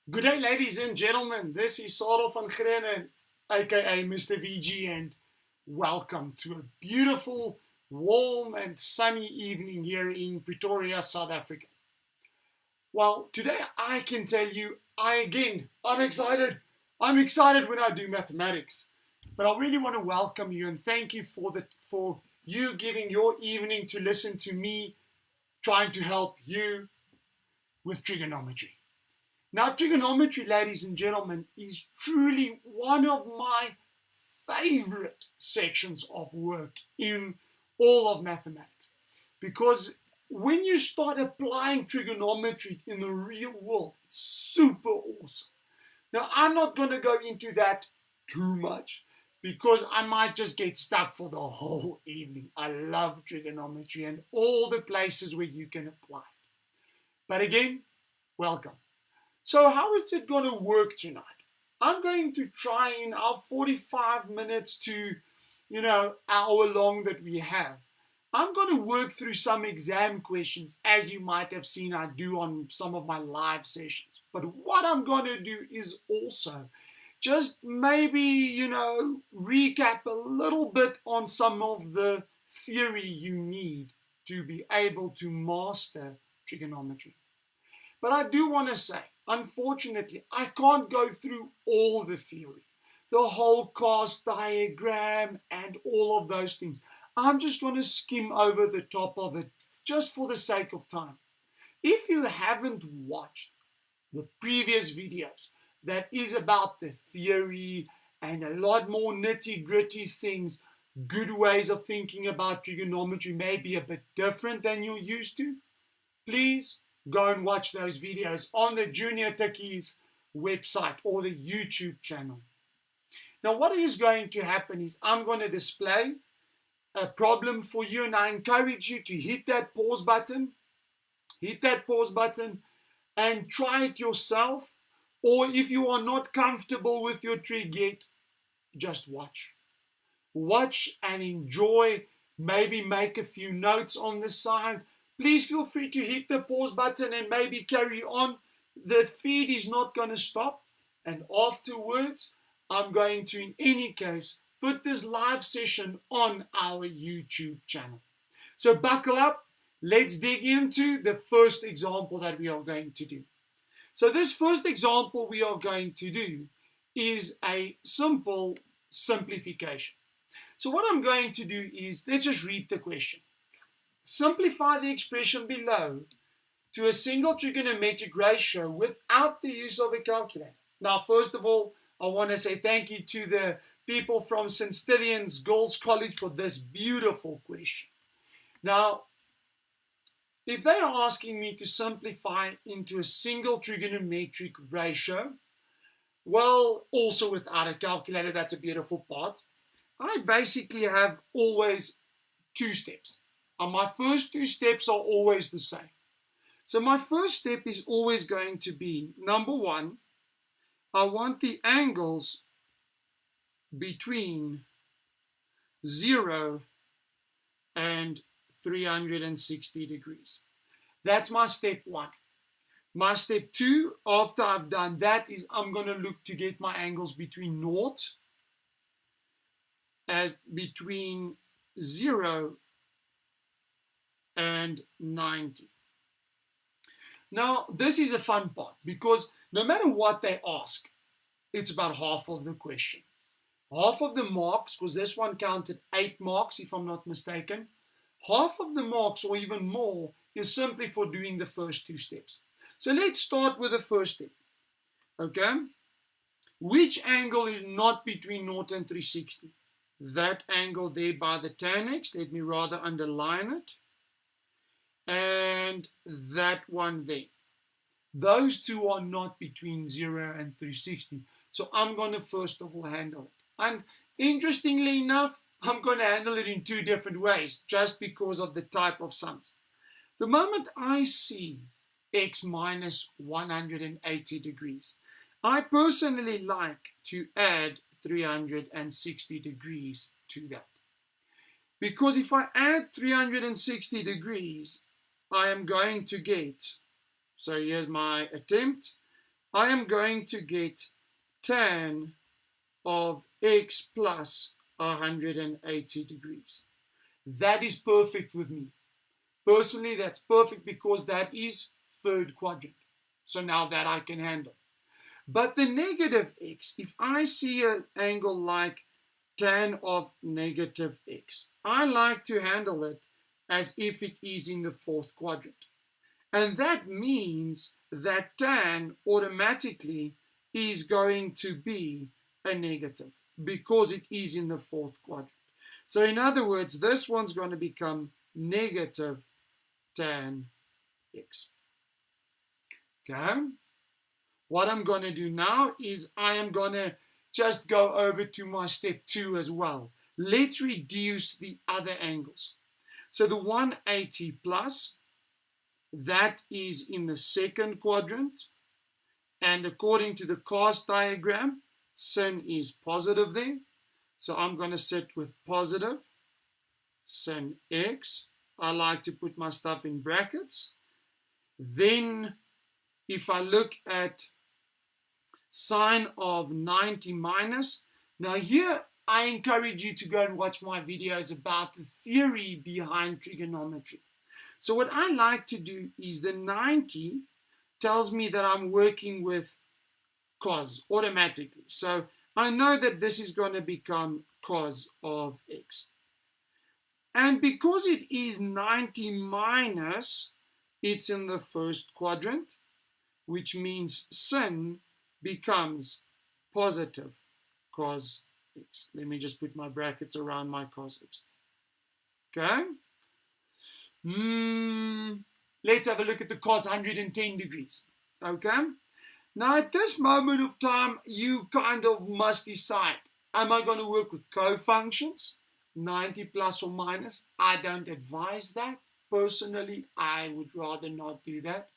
Good day, ladies and gentlemen. This is Sarel van Grenen, aka Mr. VG, and welcome to a beautiful, warm, and sunny evening here in Pretoria, South Africa. Well, today I can tell you, I'm excited. I'm excited when I do mathematics. But I really want to welcome you and thank you for you giving your evening to listen to me trying to help you with trigonometry. Now, trigonometry, ladies and gentlemen, is truly one of my favorite sections of work in all of mathematics. Because when you start applying trigonometry in the real world, it's super awesome. Now, I'm not going to go into that too much because I might just get stuck for the whole evening. I love trigonometry and all the places where you can apply it. But again, welcome. So how is it going to work tonight? I'm going to try in our 45 minutes to, hour long that we have. I'm going to work through some exam questions, as you might have seen I do on some of my live sessions. But what I'm going to do is also just maybe, recap a little bit on some of the theory you need to be able to master trigonometry. But I do want to say, unfortunately, I can't go through all the theory, the whole cast diagram and all of those things. I'm just going to skim over the top of it just for the sake of time. If you haven't watched the previous videos that is about the theory and a lot more nitty-gritty things, good ways of thinking about trigonometry may be a bit different than you're used to, please go and watch those videos on the Junior Techies website or the YouTube channel. Now, what is going to happen is I'm going to display a problem for you, and I encourage you to hit that pause button, and try it yourself. Or if you are not comfortable with your trig yet, just watch. Watch and enjoy, maybe make a few notes on the side. Please feel free to hit the pause button and maybe carry on. The feed is not going to stop. And afterwards, I'm going to, in any case, put this live session on our YouTube channel. So buckle up. Let's dig into the first example that we are going to do. So this first example we are going to do is a simple simplification. So what I'm going to do is, let's just read the question. Simplify the expression below to a single trigonometric ratio without the use of a calculator. Now, first of all, I want to say thank you to the people from St. Stithians Girls College for this beautiful question. Now, if they are asking me to simplify into a single trigonometric ratio, well, also without a calculator, that's a beautiful part. I basically have always two steps. And my first two steps are always the same. So my first step is always going to be, number one, I want the angles between 0 and 360 degrees. That's my step one. My step two, after I've done that, is I'm going to look to get my angles between 0 as between 0 and 90. Now, this is a fun part because no matter what they ask, it's about half of the question. Half of the marks, because this one counted 8 marks if I'm not mistaken, half of the marks or even more is simply for doing the first two steps. So let's start with the first step. Okay? Which angle is not between 0 and 360? That angle there by the tan X, let me rather underline it. And that one there. Those two are not between 0 and 360. So I'm going to first of all handle it. And interestingly enough, I'm going to handle it in two different ways, just because of the type of sums. The moment I see x minus 180 degrees, I personally like to add 360 degrees to that. Because if I add 360 degrees, I am going to get, so here's my attempt, I am going to get tan of x plus 180 degrees. That is perfect with me. Personally, that's perfect because that is third quadrant. So now that I can handle. But the negative x, if I see an angle like tan of negative x, I like to handle it as if it is in the fourth quadrant. And that means that tan automatically is going to be a negative because it is in the fourth quadrant. So in other words, this one's going to become negative tan x. Okay? What I'm going to do now is I am going to just go over to my step 2 as well. Let's reduce the other angles. So the 180 plus, that is in the second quadrant. And according to the cast diagram, sin is positive there. So I'm going to sit with positive sin x. I like to put my stuff in brackets. Then if I look at sine of 90 minus, now here I encourage you to go and watch my videos about the theory behind trigonometry. So what I like to do is the 90 tells me that I'm working with cos automatically. So I know that this is going to become cos of x. And because it is 90 minus, it's in the first quadrant, which means sin becomes positive cos x. Let me just put my brackets around my cos x. Okay? Let's have a look at the cos 110 degrees. Okay? Now at this moment of time, you kind of must decide, am I going to work with cofunctions, 90 plus or minus? I don't advise that. Personally, I would rather not do that.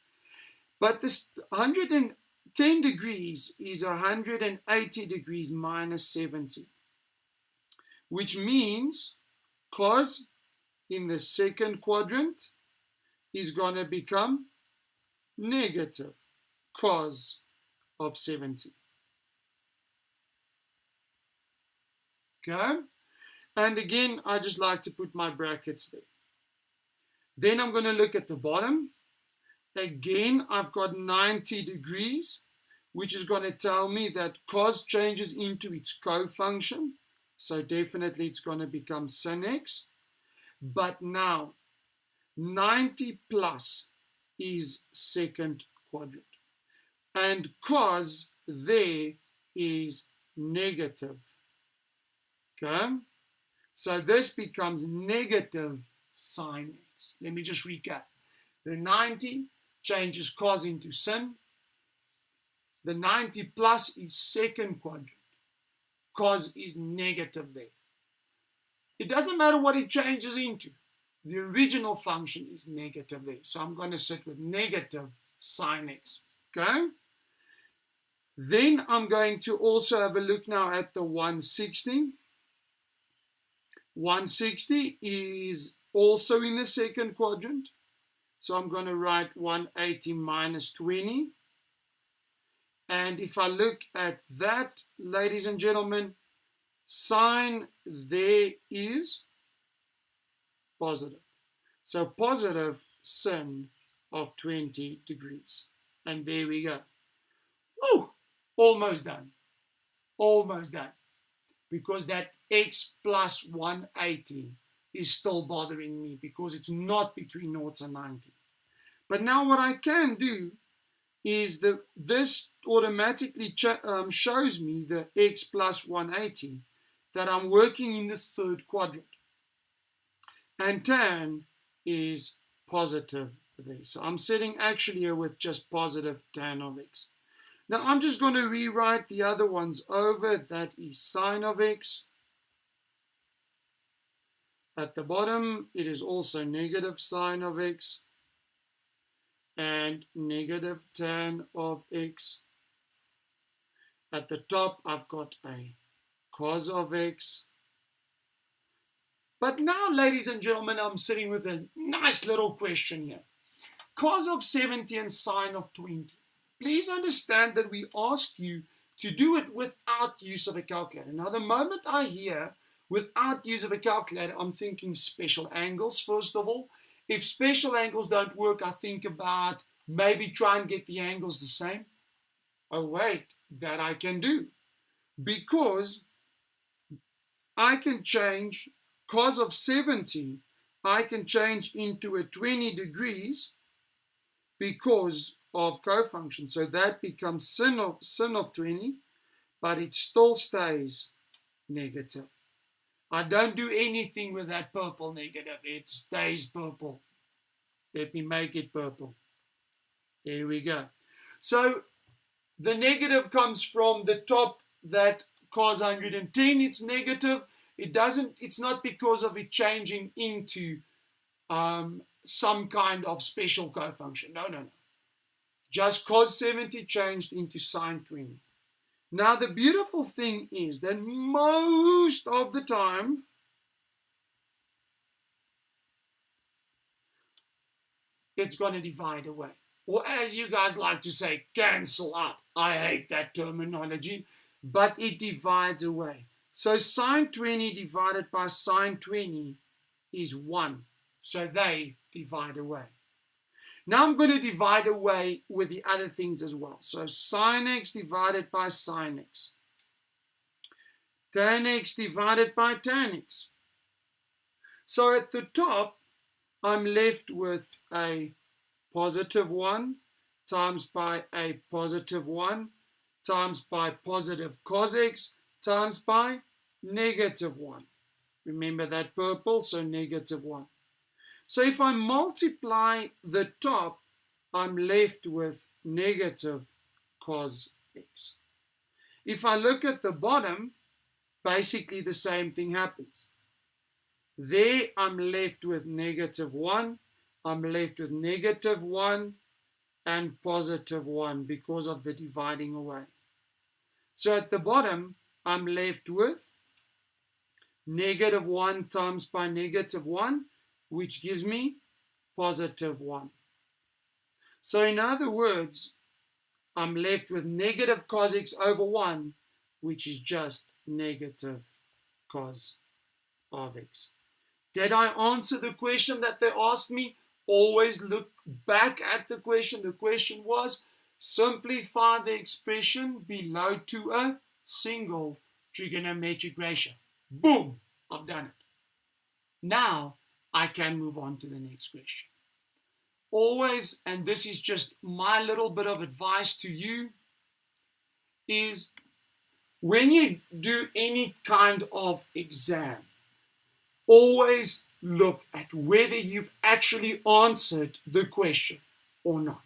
But this 110 degrees is 180 degrees minus 70, which means cos in the second quadrant is going to become negative cos of 70. Okay? And again, I just like to put my brackets there. Then I'm going to look at the bottom. Again, I've got 90 degrees, which is going to tell me that cos changes into its cofunction. So definitely it's going to become sin x. But now, 90 plus is second quadrant. And cos there is negative. Okay? So this becomes negative sin x. Let me just recap. The 90 changes cos into sin. The 90 plus is second quadrant. Cos is negative there. It doesn't matter what it changes into. The original function is negative there. So I'm going to sit with negative sin x. Okay? Then I'm going to also have a look now at the 160. 160 is also in the second quadrant. So I'm going to write 180 minus 20. And if I look at that, ladies and gentlemen, sine there is positive. So positive sin of 20 degrees. And there we go. Woo! Almost done. Almost done. Because that x plus 180 is still bothering me because it's not between 0 and 90. But now what I can do is this automatically shows me the x plus 180 that I'm working in the third quadrant. And tan is positive there. So I'm sitting actually here with just positive tan of x. Now I'm just going to rewrite the other ones over. That is sine of x. At the bottom, it is also negative sine of x and negative tan of x. At the top, I've got a cos of x. But now, ladies and gentlemen, I'm sitting with a nice little question here. Cos of 70 and sine of 20. please understand that we asked you to do it without use of a calculator. Now, the moment I hear without use of a calculator, I'm thinking special angles, first of all. If special angles don't work, I think about maybe try and get the angles the same. Oh, wait, that I can do. Because I can change cos of 70, I can change into a 20 degrees because of cofunction. So that becomes sin of 20, but it still stays negative. I don't do anything with that purple negative. It stays purple. Let me make it purple. There we go. So the negative comes from the top, that cos 110, it's negative. It's not because of it changing into some kind of special cofunction. No. Just cos 70 changed into sine 20. Now, the beautiful thing is that most of the time, it's going to divide away. Or as you guys like to say, cancel out. I hate that terminology, but it divides away. So sine 20 divided by sine 20 is 1. So they divide away. Now I'm going to divide away with the other things as well. So sine x divided by sine x. Tan x divided by tan x. So at the top, I'm left with a positive 1 times by a positive 1 times by positive cos x times by negative 1. Remember that purple, so negative 1. So if I multiply the top, I'm left with negative cos x. If I look at the bottom, basically the same thing happens. There I'm left with negative 1, I'm left with negative 1 and positive 1 because of the dividing away. So at the bottom, I'm left with negative 1 times by negative 1, which gives me positive 1. So in other words, I'm left with negative cos x over 1, which is just negative cos of x. Did I answer the question that they asked me? Always look back at the question. The question was, simplify the expression below to a single trigonometric ratio. Boom! I've done it. Now, I can move on to the next question. Always, and this is just my little bit of advice to you, is when you do any kind of exam, always look at whether you've actually answered the question or not.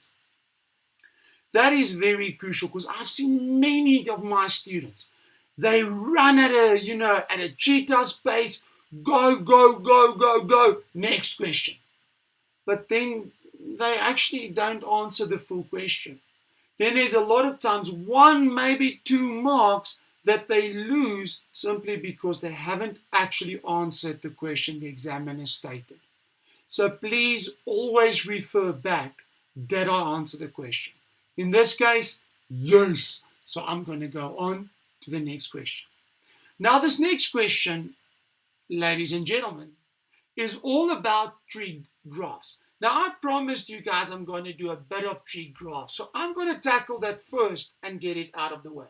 That is very crucial because I've seen many of my students. They run at a cheetah's pace, go, next question. But then they actually don't answer the full question. Then there's a lot of times 1, maybe 2 marks that they lose simply because they haven't actually answered the question the examiner stated. So please always refer back, did I answer the question? In this case, yes. So I'm going to go on to the next question. Now this next question, ladies and gentlemen, is all about trig graphs. Now I promised you guys I'm going to do a bit of trig graphs. So I'm going to tackle that first and get it out of the way.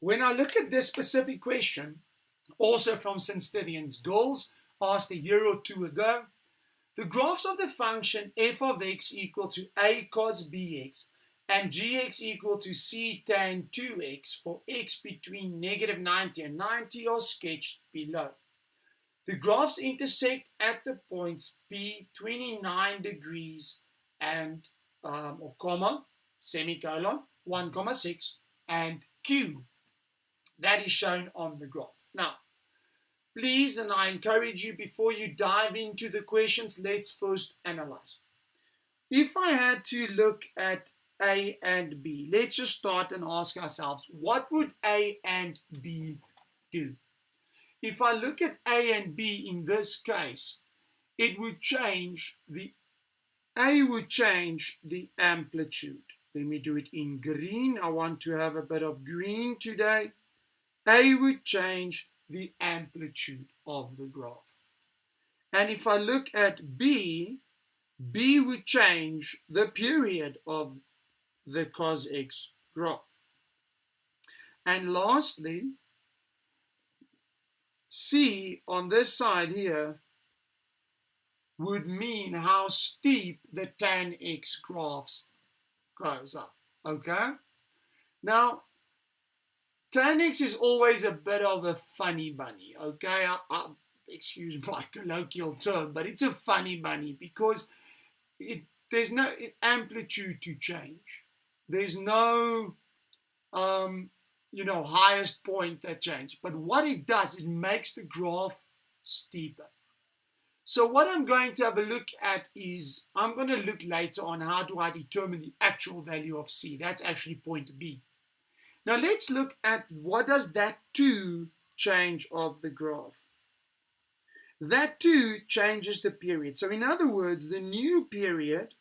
When I look at this specific question, also from St. Stithian's Girls, asked a year or 2 ago, the graphs of the function f of x equal to a cos bx and gx equal to c tan 2x for x between negative 90 and 90 are sketched below. The graphs intersect at the points P 29 degrees and, comma, semicolon, 1,6 and Q. That is shown on the graph. Now, please, and I encourage you, before you dive into the questions, let's first analyze. If I had to look at A and B, let's just start and ask ourselves, what would A and B do? If I look at A and B in this case, it would change the A would change the amplitude. Let me do it in green. I want to have a bit of green today. A would change the amplitude of the graph. And if I look at B, B would change the period of the cos x graph. And lastly, C on this side here would mean how steep the tan x graphs goes up. Okay? Now, tan x is always a bit of a funny bunny. Okay? Excuse my colloquial term, but it's a funny bunny because there's no amplitude to change. There's no, highest point that changes. But what it does, it makes the graph steeper. So what I'm going to have a look at is, I'm going to look later on how do I determine the actual value of C. That's actually point B. Now let's look at what does that 2 change of the graph. That 2 changes the period. So in other words, the new period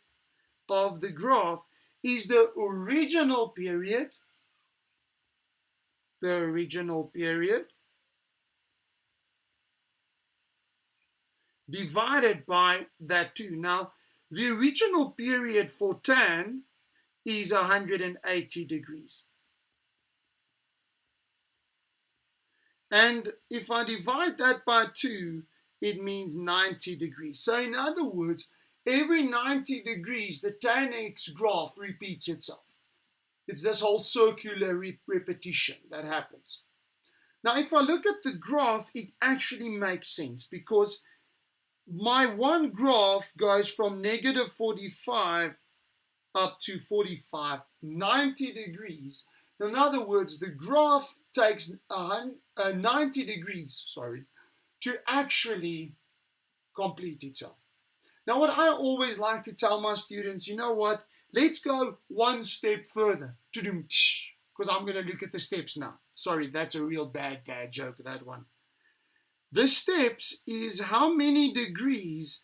of the graph is the original period divided by that 2. Now, the original period for tan is 180 degrees. And if I divide that by 2, it means 90 degrees. So in other words, every 90 degrees, the tan x graph repeats itself. It's this whole circular repetition that happens. Now, if I look at the graph, it actually makes sense because my one graph goes from negative 45 up to 45, 90 degrees. In other words, the graph takes 90 degrees, to actually complete itself. Now, what I always like to tell my students, you know what? Let's go one step further. Because I'm going to look at the steps now. Sorry, that's a real bad dad joke, that one. The steps is how many degrees,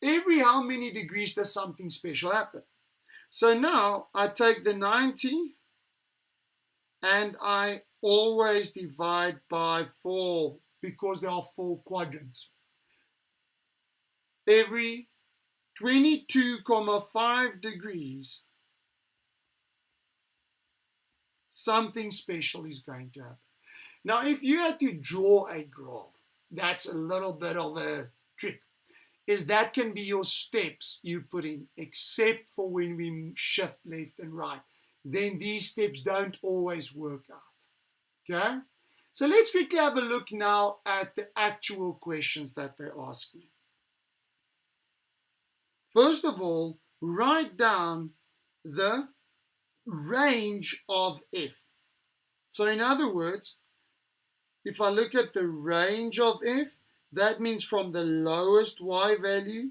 every how many degrees does something special happen. So now I take the 90 and I always divide by 4 because there are 4 quadrants. Every 22.5 degrees, something special is going to happen. Now, if you had to draw a graph, that's a little bit of a trick, is that can be your steps you put in, except for when we shift left and right. Then these steps don't always work out. Okay? So let's quickly have a look now at the actual questions that they ask me. First of all, write down the range of f. So in other words, if I look at the range of f, that means from the lowest y value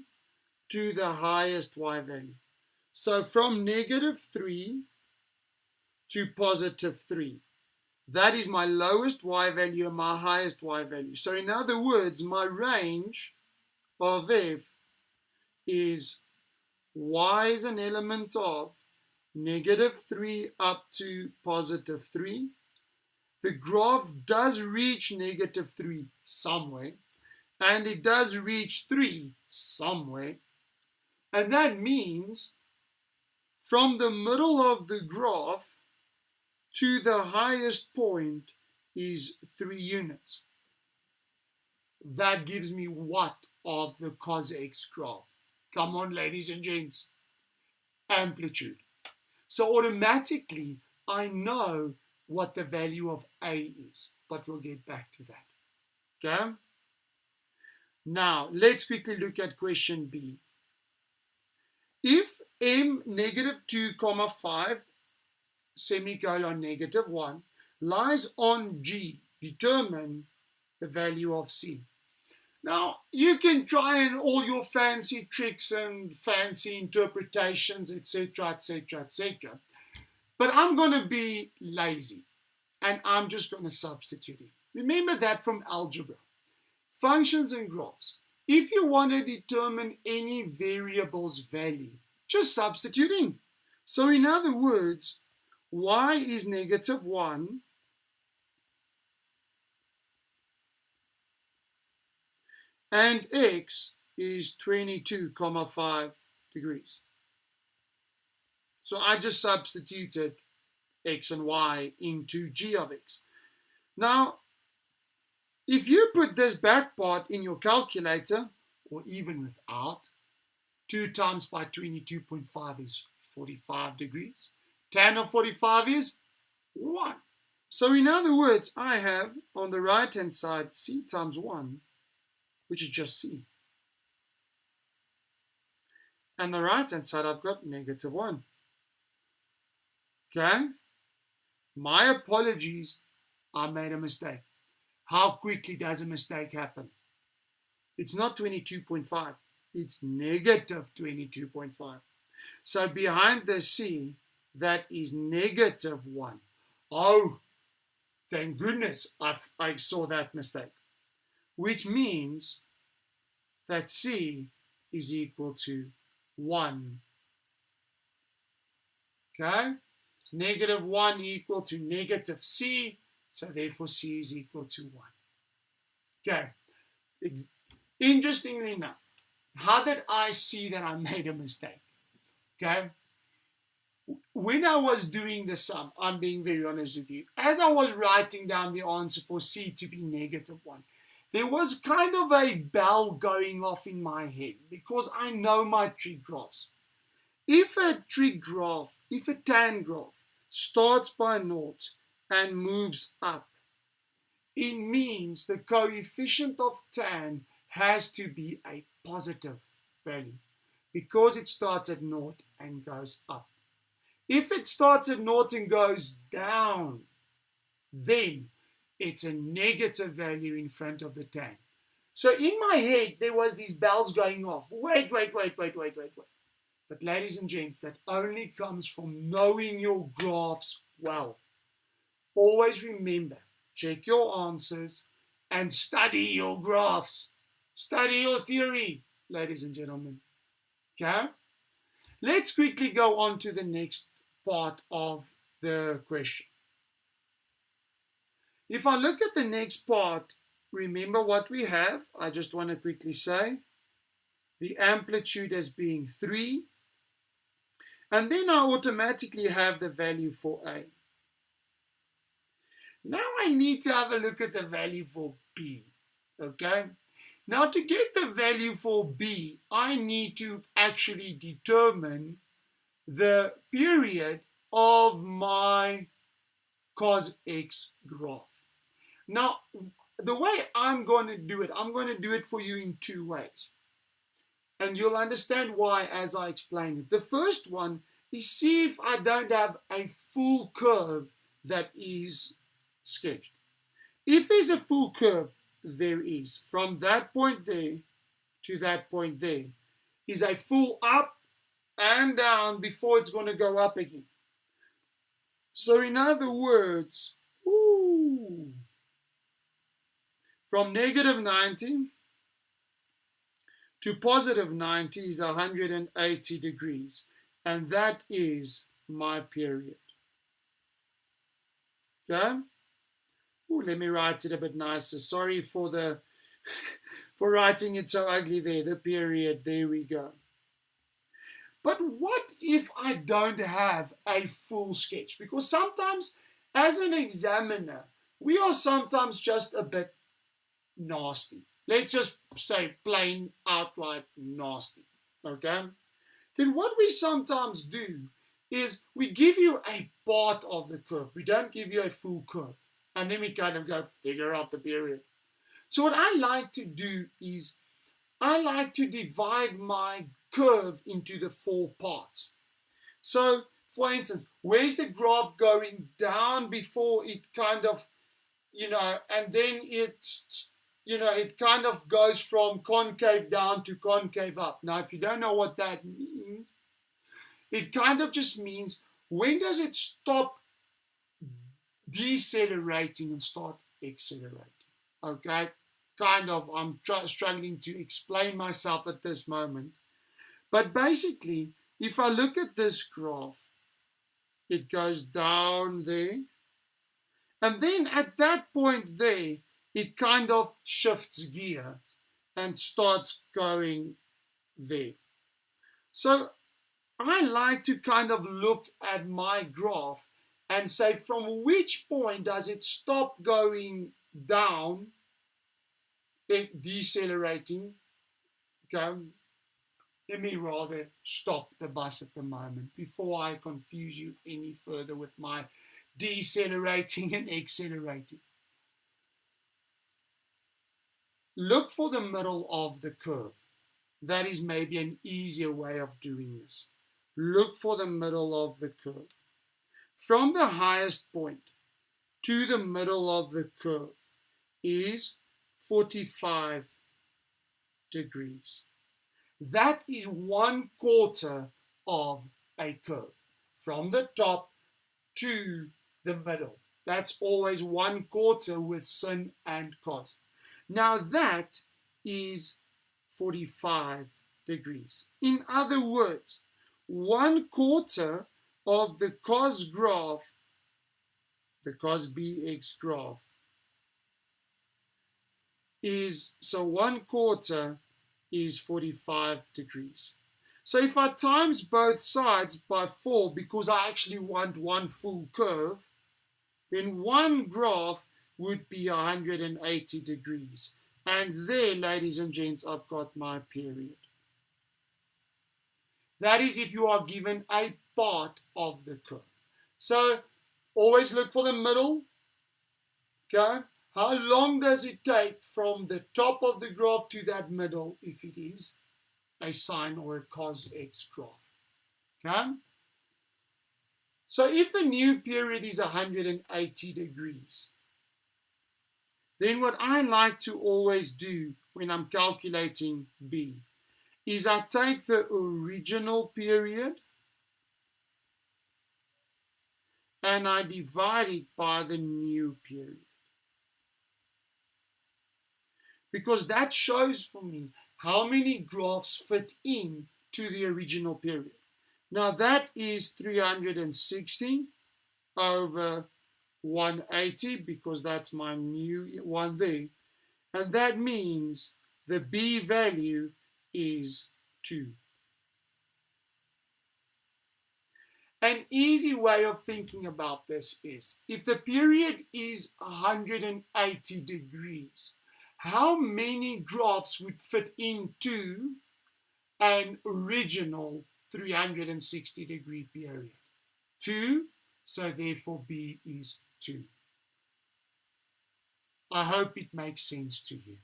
to the highest y value. So from negative 3 to positive 3. That is my lowest y value and my highest y value. So in other words, my range of f is y is an element of negative 3 up to positive 3. The graph does reach negative 3 somewhere, and it does reach 3 somewhere. And that means from the middle of the graph to the highest point is 3 units. That gives me what of the cos x graph? Come on, ladies and gents. Amplitude. So automatically, I know what the value of A is, but we'll get back to that. Okay? Now, let's quickly look at question B. If m negative 2,5, semicolon negative 1, lies on G, determine the value of C. Now, you can try in all your fancy tricks and fancy interpretations, etc., etc., etc. But I'm going to be lazy, and I'm just going to substitute it. Remember that from algebra. Functions and graphs. If you want to determine any variable's value, just substitute in. So in other words, y is negative 1 and x is 22,5 degrees. So I just substituted x and y into g of x. Now, if you put this back part in your calculator, or even without, 2 times by 22.5 is 45 degrees. Tan of 45 is 1. So in other words, I have on the right-hand side c times 1, which is just c. And the right-hand side, I've got negative 1. Okay? My apologies, I made a mistake. How quickly does a mistake happen? It's not 22.5. It's negative 22.5. So behind the c, that is negative 1. Oh, thank goodness I saw that mistake. Which means that c is equal to 1. Okay? Negative 1 equal to negative c, so therefore c is equal to 1. Okay. Interestingly enough, how did I see that I made a mistake? Okay? When I was doing the sum, I'm being very honest with you, as I was writing down the answer for c to be negative 1, there was kind of a bell going off in my head because I know my trig graphs. If a tan graph starts by 0 and moves up, it means the coefficient of tan has to be a positive value because it starts at 0 and goes up. If it starts at 0 and goes down, then it's a negative value in front of the tan. So in my head, there was these bells going off. Wait. But ladies and gents, that only comes from knowing your graphs well. Always remember, check your answers and study your graphs. Study your theory, ladies and gentlemen. Okay? Let's quickly go on to the next part of the question. If I look at the next part, remember what we have. I just want to quickly say the amplitude as being 3. And then I automatically have the value for A. Now I need to have a look at the value for B. Okay? Now to get the value for B, I need to actually determine the period of my cos x graph. Now, the way I'm going to do it for you in 2 ways. And you'll understand why as I explain it. The first one is see if I don't have a full curve that is sketched. If there's a full curve, there is. From that point there to that point there is a full up and down before it's going to go up again. So in other words, from negative 90 to positive 90 is 180 degrees. And that is my period. Okay? Ooh, let me write it a bit nicer. Sorry for the for writing it so ugly there. The period. There we go. But what if I don't have a full sketch? Because sometimes, as an examiner, we are sometimes just a bit nasty. Let's just say plain, outright nasty. Okay? Then what we sometimes do is we give you a part of the curve. We don't give you a full curve. And then we kind of go figure out the period. So what I like to do is I like to divide my curve into the 4 parts. So, for instance, where's the graph going down before it kind of, and then it's, it kind of goes from concave down to concave up. Now, if you don't know what that means, it kind of just means when does it stop decelerating and start accelerating? Okay? I'm struggling to explain myself at this moment. But basically, if I look at this graph, it goes down there. And then at that point there, it kind of shifts gear and starts going there. So I like to kind of look at my graph and say from which point does it stop going down, decelerating. Okay. Let me rather stop the bus at the moment before I confuse you any further with my decelerating and accelerating. Look for the middle of the curve. That is maybe an easier way of doing this. Look for the middle of the curve. From the highest point to the middle of the curve is 45 degrees. That is 1/4 of a curve. From the top to the middle. That's always 1/4 with sin and cos. Now that is 45 degrees. In other words, 1/4 of the cos graph, the cos bx graph, is, so 1/4 is 45 degrees. So if I times both sides by 4, because I actually want one full curve, then one graph would be 180 degrees. And there, ladies and gents, I've got my period. That is if you are given a part of the curve. So always look for the middle. Okay? How long does it take from the top of the graph to that middle if it is a sine or a cos x graph? Okay? So if the new period is 180 degrees, then what I like to always do when I'm calculating B is I take the original period and I divide it by the new period. Because that shows for me how many graphs fit in to the original period. Now that is 360 over 180 because that's my new one there. And that means the B value is 2. An easy way of thinking about this is, if the period is 180 degrees, how many graphs would fit into an original 360 degree period? 2, so therefore B is 2. I hope it makes sense to you.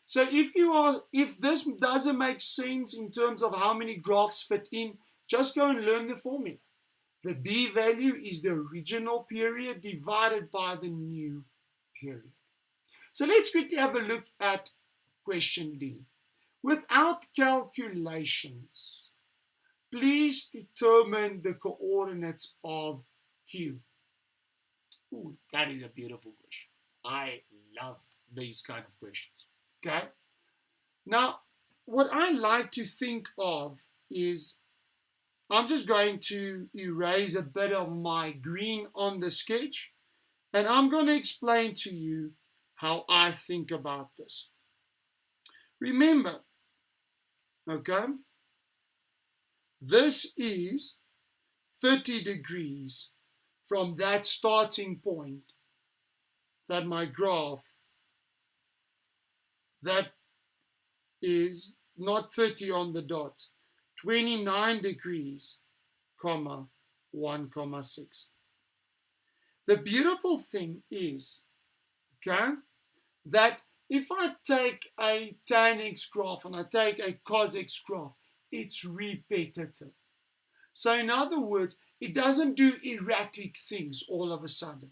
So if this doesn't make sense in terms of how many graphs fit in, just go and learn the formula. The B value is the original period divided by the new period. So let's quickly have a look at question D. Without calculations, please determine the coordinates of Q. Ooh, that is a beautiful question. I love these kind of questions. Okay? Now, what I like to think of is, I'm just going to erase a bit of my green on the sketch, and I'm going to explain to you how I think about this. Remember, okay, this is 30 degrees from that starting point, that my graph, that is not 30 on the dot, 29 degrees, comma, 1, comma 6. The beautiful thing is, okay, that if I take a tan x graph and I take a cos x graph, it's repetitive. So in other words, it doesn't do erratic things all of a sudden.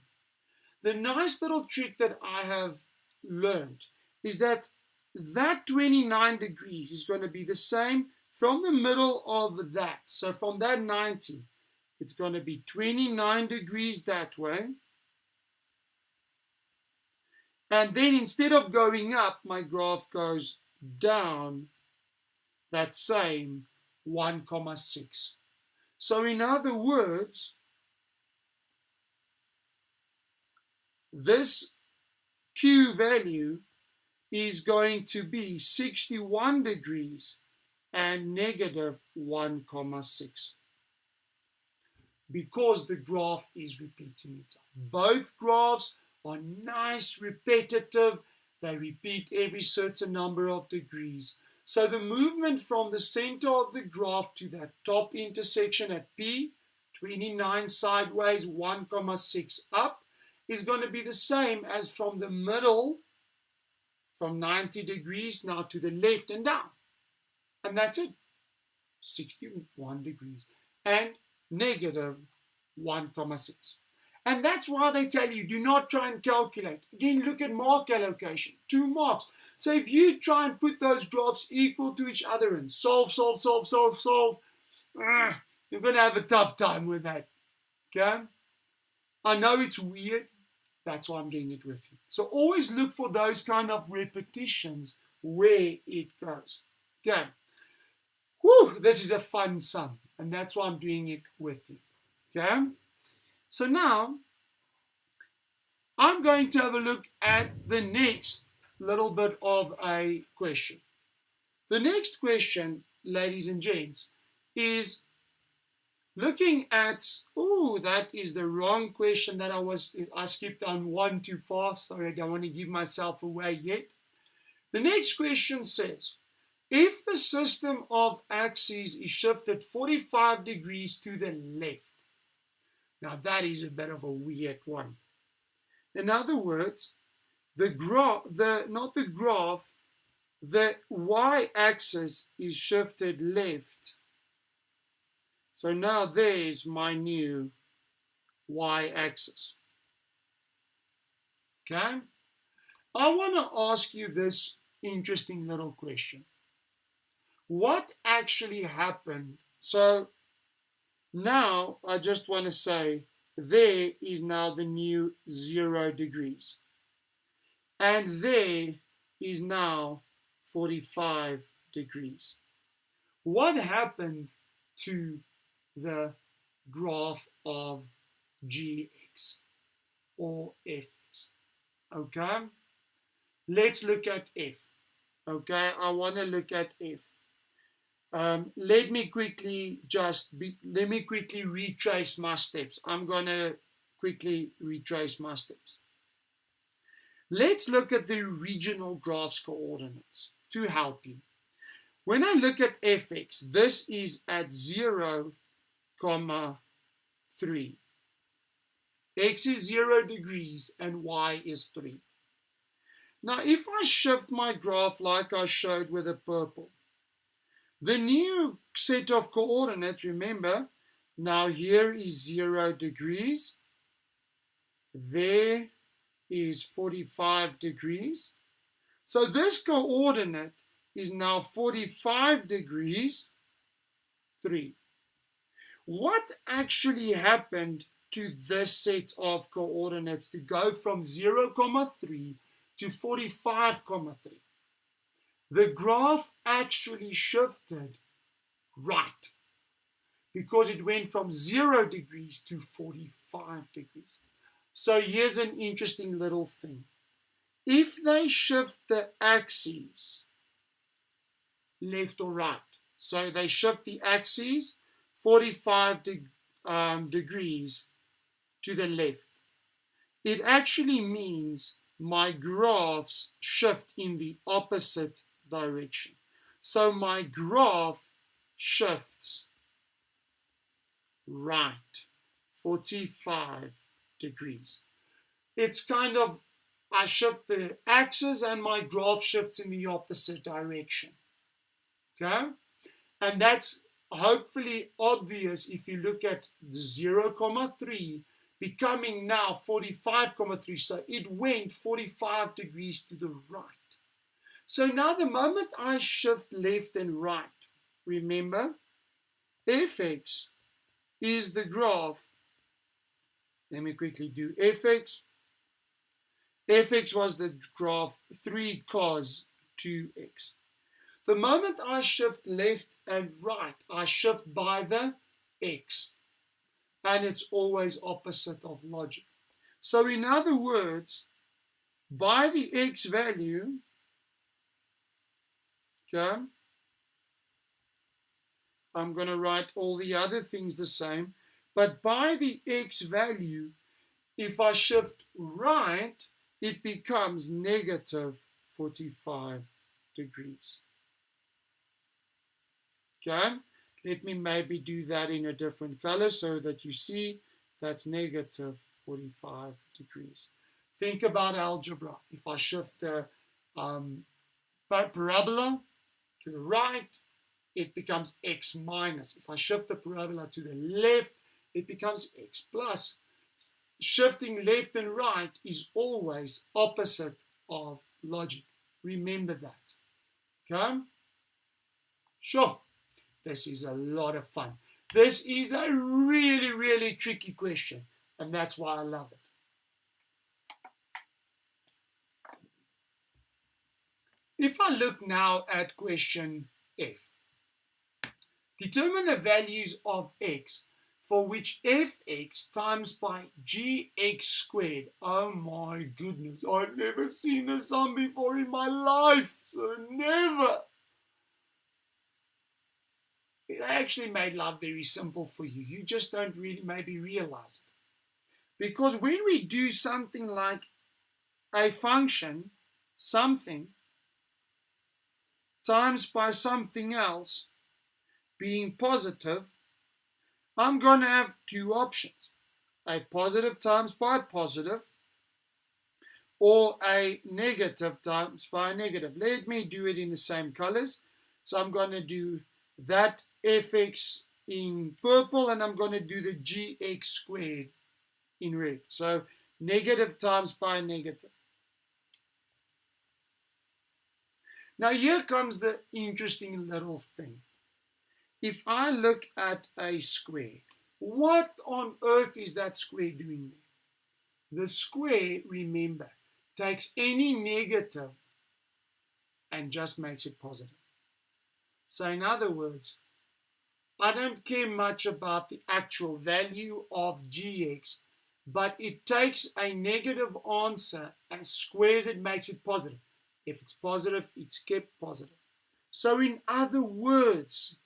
The nice little trick that I have learned is that 29 degrees is going to be the same from the middle of that. So from that 90, it's going to be 29 degrees that way. And then instead of going up, my graph goes down that same 1,6. So in other words, this Q value is going to be 61 degrees and negative 1,6 because the graph is repeating itself. Both graphs are nice, repetitive. They repeat every certain number of degrees. So the movement from the center of the graph to that top intersection at P, 29 sideways, 1,6 up, is going to be the same as from the middle, from 90 degrees now to the left and down. And that's it, 61 degrees and negative 1,6. And that's why they tell you, do not try and calculate. Again, look at mark allocation, 2 marks. So if you try and put those graphs equal to each other and solve, you're going to have a tough time with that. Okay? I know it's weird. That's why I'm doing it with you. So always look for those kind of repetitions where it goes. Okay. Whew, this is a fun sum. And that's why I'm doing it with you. Okay. So now I'm going to have a look at the next little bit of a question. The next question, ladies and gents, is looking at, that is the wrong question that I skipped on one too fast. Sorry, I don't want to give myself away yet. The next question says, if the system of axes is shifted 45 degrees to the left. Now that is a bit of a weird one. In other words, the y-axis is shifted left. So now there's my new y-axis. Okay? I want to ask you this interesting little question. What actually happened? So now I just want to say there is now the new 0 degrees. And there is now 45 degrees. What happened to the graph of gx or fx? Okay, let's look at f. Okay, I want to look at f. Let me quickly retrace my steps. I'm going to quickly retrace my steps. Let's look at the original graph's coordinates to help you. When I look at fx, this is at 0, 3. X is 0 degrees and y is 3. Now, if I shift my graph like I showed with the purple, the new set of coordinates, remember, now here is 0 degrees. There is 45 degrees. So this coordinate is now 45 degrees, 3. What actually happened to this set of coordinates to go from 0, 3 to 45, 3? The graph actually shifted right because it went from 0 degrees to 45 degrees. So here's an interesting little thing. If they shift the axes left or right, so they shift the axes 45 degrees to the left, it actually means my graphs shift in the opposite direction. So my graph shifts right 45 degrees. It's kind of, I shift the axis and my graph shifts in the opposite direction. Okay? And that's hopefully obvious if you look at the 0, 3 becoming now 45, 3. So it went 45 degrees to the right. So now the moment I shift left and right, remember, fx is the graph. Let me quickly do fx. fx was the graph 3 cos 2x. The moment I shift left and right, I shift by the x. And it's always opposite of logic. So in other words, by the x value, okay, I'm going to write all the other things the same, but by the x value, if I shift right, it becomes negative 45 degrees. Okay, let me maybe do that in a different color so that you see that's negative 45 degrees. Think about algebra. If I shift the parabola to the right, it becomes x minus. If I shift the parabola to the left, it becomes x plus. Shifting left and right is always opposite of logic. Remember that. Okay? Sure. This is a lot of fun. This is a really, really tricky question, and that's why I love it. If I look now at question F, determine the values of x for which fx times by gx squared. Oh my goodness, I've never seen this sum before in my life, so never. It actually made life very simple for you. You just don't really maybe realize it. Because when we do something like a function, something, times by something else being positive, I'm going to have two options. A positive times by positive, or a negative times by negative. Let me do it in the same colors. So I'm going to do that fx in purple, and I'm going to do the gx squared in red. So negative times by negative. Now here comes the interesting little thing. If I look at a square, what on earth is that square doing there? The square, remember, takes any negative and just makes it positive. So in other words, I don't care much about the actual value of gx, but it takes a negative answer and squares it, makes it positive. If it's positive, it's kept positive. So in other words,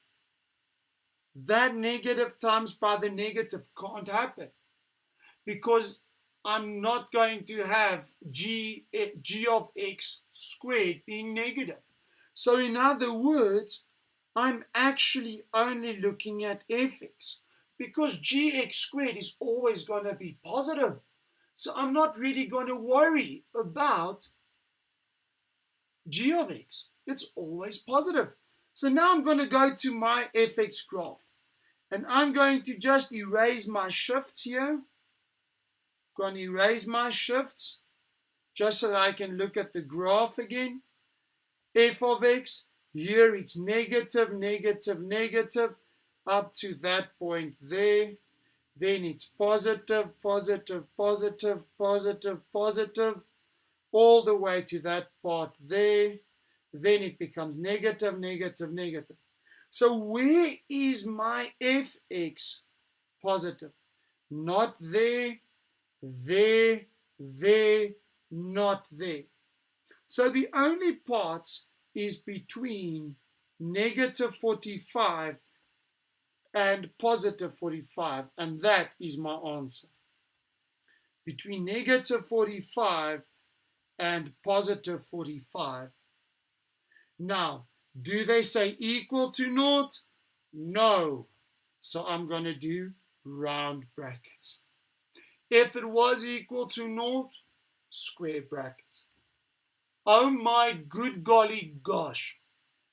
that negative times by the negative can't happen, because I'm not going to have g of x squared being negative. So in other words, I'm actually only looking at fx, because gx squared is always going to be positive. So I'm not really going to worry about g of x. It's always positive. So now I'm going to go to my fx graph, and I'm going to just erase my shifts here. Going to erase my shifts just so that I can look at the graph again. F of x, here it's negative, negative, negative, up to that point there. Then it's positive, positive, positive, positive, positive, all the way to that part there. Then it becomes negative, negative, negative. So where is my fx positive? Not there, there, there, not there. So the only parts is between negative 45 and positive 45, and that is my answer. Between negative 45 and positive 45. Now, do they say equal to naught? No. So I'm going to do round brackets. If it was equal to naught, square brackets. Oh my good golly gosh.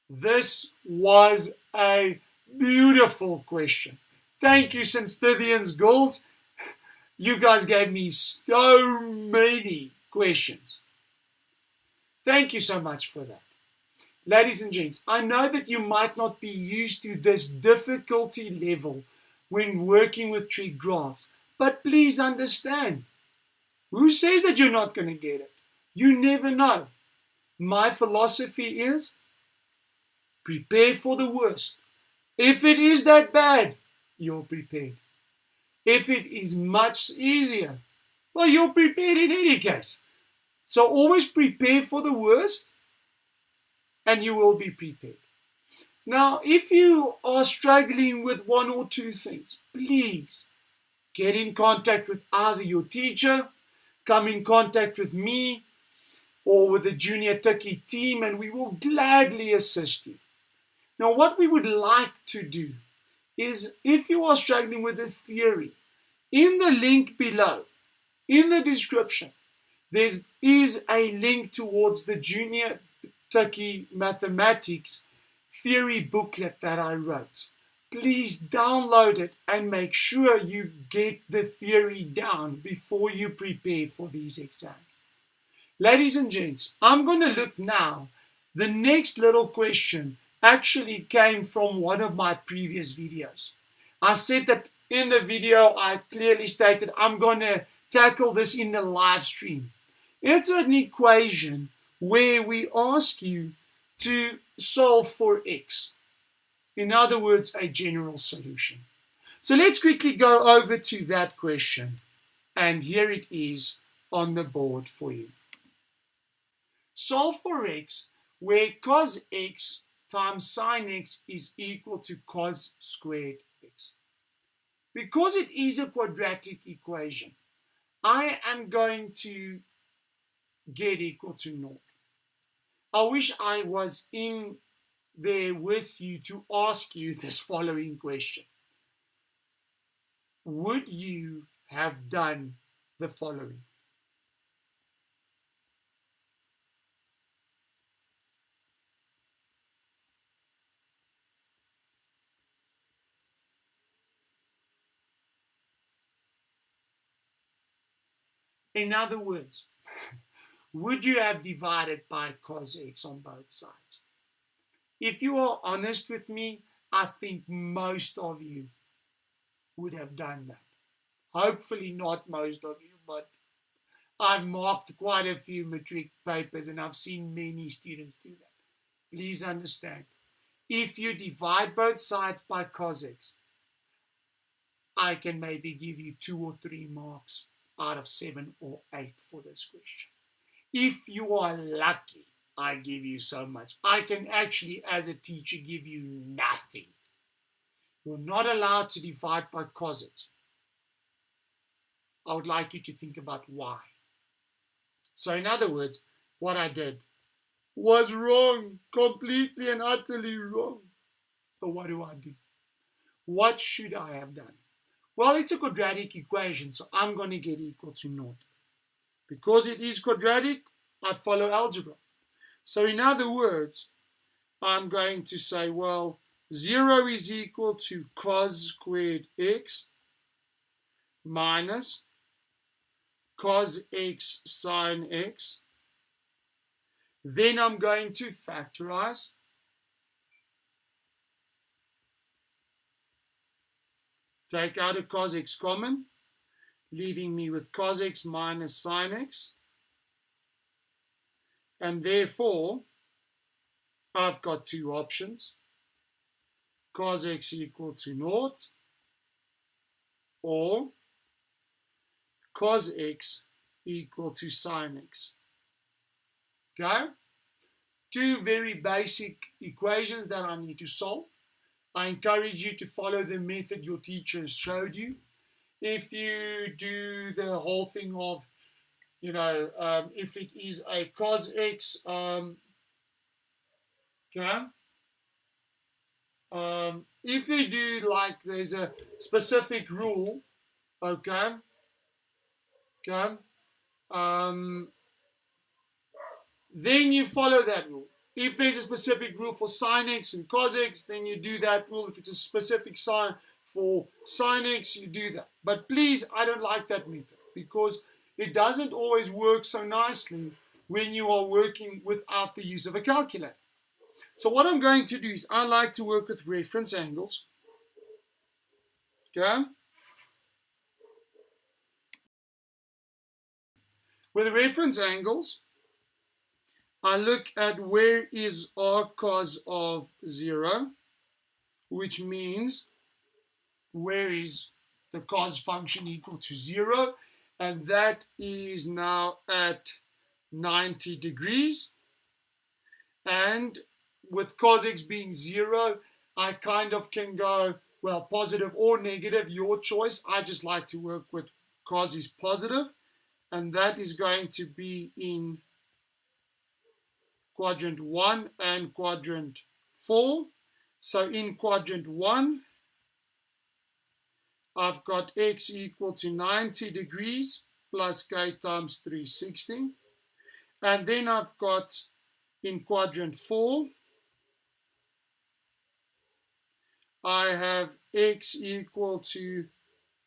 This was a beautiful question. Thank you, Synthithians girls. You guys gave me so many questions. Thank you so much for that. Ladies and gents, I know that you might not be used to this difficulty level when working with trig graphs, but please understand, who says that you're not going to get it? You never know. My philosophy is prepare for the worst. If it is that bad, you're prepared. If it is much easier, well, you're prepared in any case. So always prepare for the worst and you will be prepared. Now, if you are struggling with one or two things, please get in contact with either your teacher, come in contact with me, or with the Junior Tukkie team, and we will gladly assist you. Now, what we would like to do is, if you are struggling with the theory, in the link below, in the description, there is a link towards the Junior Tukkie Mathematics theory booklet that I wrote. Please download it and make sure you get the theory down before you prepare for these exams. Ladies and gents, I'm going to look now. The next little question actually came from one of my previous videos. I said that in the video I clearly stated I'm going to tackle this in the live stream. It's an equation where we ask you to solve for x. In other words, a general solution. So let's quickly go over to that question. And here it is on the board for you. Solve for x, where cos x times sine x is equal to cos squared x. Because it is a quadratic equation, I am going to get equal to 0. I wish I was in there with you to ask you this following question. Would you have done the following? In other words, would you have divided by cos x on both sides? If you are honest with me, I think most of you would have done that. Hopefully not most of you, but I've marked quite a few matric papers and I've seen many students do that. Please understand, if you divide both sides by cos x, I can maybe give you 2 or 3 marks out of 7 or 8 for this question. If you are lucky, I give you so much. I can actually, as a teacher, give you nothing. You're not allowed to divide by cos x. I would like you to think about why. So in other words, what I did was wrong, completely and utterly wrong. So what do I do? What should I have done? Well, it's a quadratic equation, so I'm going to get equal to 0. Because it is quadratic, I follow algebra. So in other words, I'm going to say, well, 0 is equal to cos squared x minus cos x sine x. Then I'm going to factorize. Take out a cos x common, leaving me with cos x minus sine x. And therefore, I've got two options. Cos x equal to 0 or cos x equal to sine x. Okay? Two very basic equations that I need to solve. I encourage you to follow the method your teacher showed you. If you do the whole thing of, if it is a cos x, okay, if you do like there's a specific rule, okay, then you follow that rule. If there's a specific rule for sine x and cos x, then you do that rule. If it's a specific sign for sine x, you do that. But please, I don't like that method because it doesn't always work so nicely when you are working without the use of a calculator. So what I'm going to do is I like to work with reference angles. Okay? With reference angles, I look at where is r cos of 0, which means where is the cos function equal to 0, and that is now at 90 degrees. And with cos x being 0, I kind of can go, well, positive or negative, your choice. I just like to work with cos is positive, and that is going to be in quadrant 1 and quadrant 4. So in quadrant 1, I've got x equal to 90 degrees plus k times 360. And then I've got in quadrant 4, I have x equal to,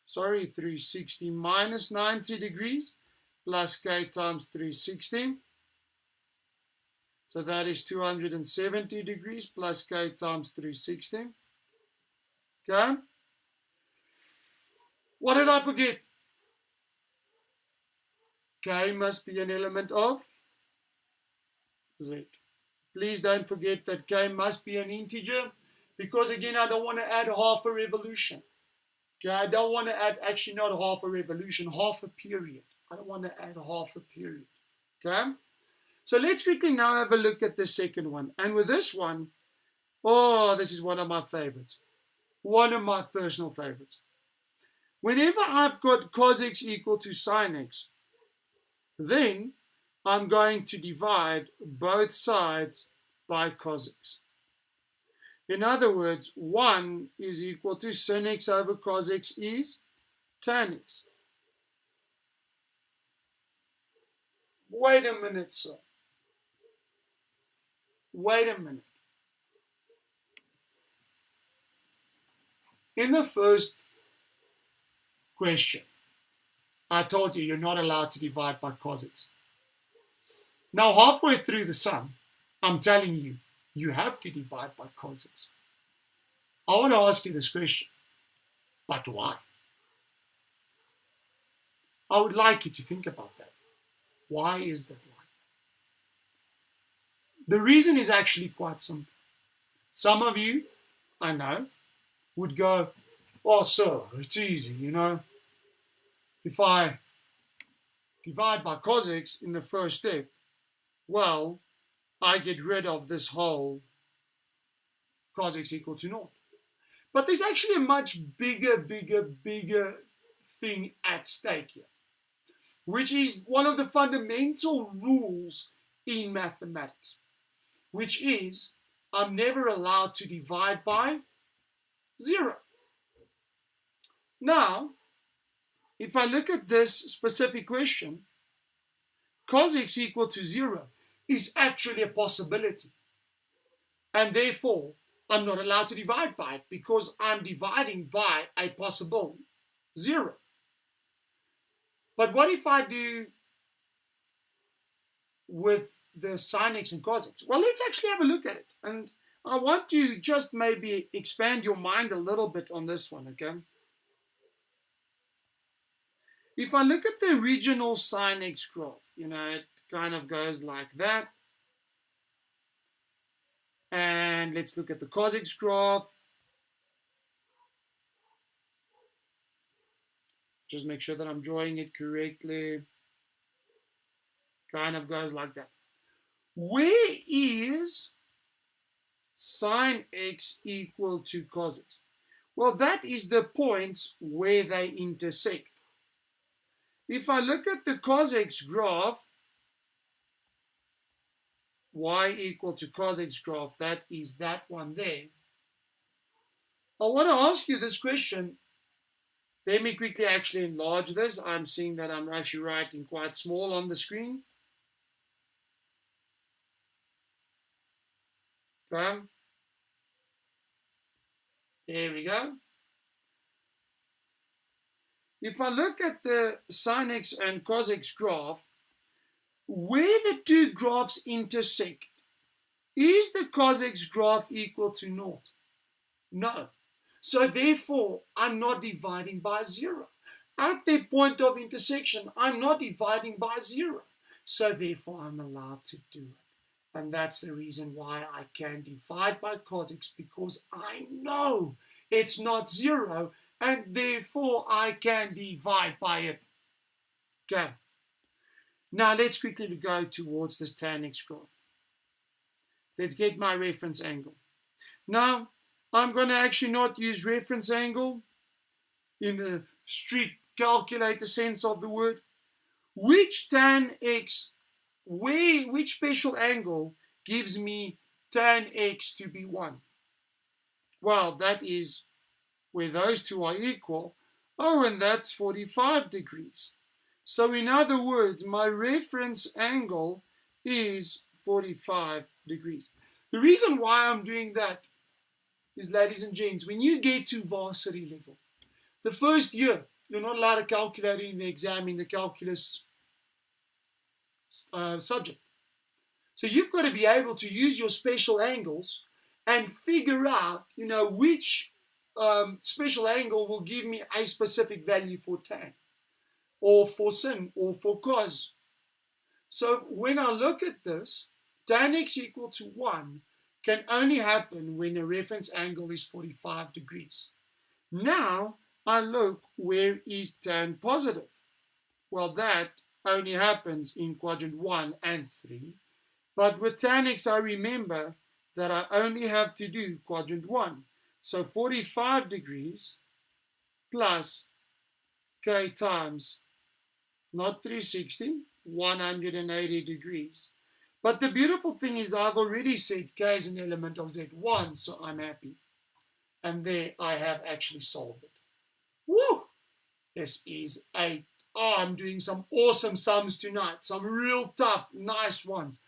360 minus 90 degrees plus k times 360. So that is 270 degrees plus k times 360. Okay. What did I forget? K must be an element of z. Please don't forget that k must be an integer, because again, I don't want to add half a revolution. Okay, I don't want to add, actually not half a revolution, half a period. I don't want to add half a period. Okay, so let's quickly now have a look at the second one. And with this one, oh, this is one of my favorites. One of my personal favorites. Whenever I've got cos x equal to sin x, then I'm going to divide both sides by cos x. In other words, 1 is equal to sin x over cos x is tan x. Wait a minute, sir. Wait a minute. In the first question, I told you you're not allowed to divide by cos x. Now, halfway through the sum, I'm telling you, you have to divide by cos x. I want to ask you this question, but why? I would like you to think about that. Why is that like that? The reason is actually quite simple. Some of you, I know, would go, oh, sir, it's easy, you know. If I divide by cos x in the first step, well, I get rid of this whole cos x equal to 0. But there's actually a much bigger thing at stake here, which is one of the fundamental rules in mathematics, which is I'm never allowed to divide by 0. Now, if I look at this specific question, cos x equal to 0 is actually a possibility. And therefore, I'm not allowed to divide by it because I'm dividing by a possible 0. But what if I do with the sin x and cos x? Well, let's actually have a look at it. And I want to just maybe expand your mind a little bit on this one, okay? If I look at the original sin x graph, you know, it kind of goes like that. And let's look at the cos x graph. Just make sure that I'm drawing it correctly. Kind of goes like that. Where is sin x equal to cos x? Well, that is the points where they intersect. If I look at the cos x graph, y equal to cos x graph, that is that one there. I want to ask you this question. Let me quickly actually enlarge this. I'm seeing that I'm actually writing quite small on the screen. Okay. There we go. If I look at the sin x and cos x graph, where the two graphs intersect, is the cos x graph equal to 0? No. So therefore, I'm not dividing by 0. At the point of intersection, I'm not dividing by 0. So therefore, I'm allowed to do it. And that's the reason why I can divide by cos x, because I know it's not 0, and therefore I can divide by it. Okay. Now let's quickly go towards this tan x graph. Let's get my reference angle. Now, I'm going to actually not use reference angle in the strict calculator sense of the word. Which tan x, which special angle gives me tan x to be 1? Well, that is where those two are equal. Oh, and that's 45 degrees. So in other words, my reference angle is 45 degrees. The reason why I'm doing that is, ladies and gents, when you get to varsity level, the first year, you're not allowed to calculate in the exam in the calculus subject. So you've got to be able to use your special angles and figure out, which special angle will give me a specific value for tan, or for sin, or for cos. So when I look at this, tan x equal to 1 can only happen when the reference angle is 45 degrees. Now I look, where is tan positive? Well, that only happens in quadrant 1 and 3. But with tan x, I remember that I only have to do quadrant 1. So 45 degrees plus k times, not 360, 180 degrees. But the beautiful thing is, I've already said k is an element of z1, so I'm happy. And there I have actually solved it. Woo! This is I'm doing some awesome sums tonight. Some real tough, nice ones.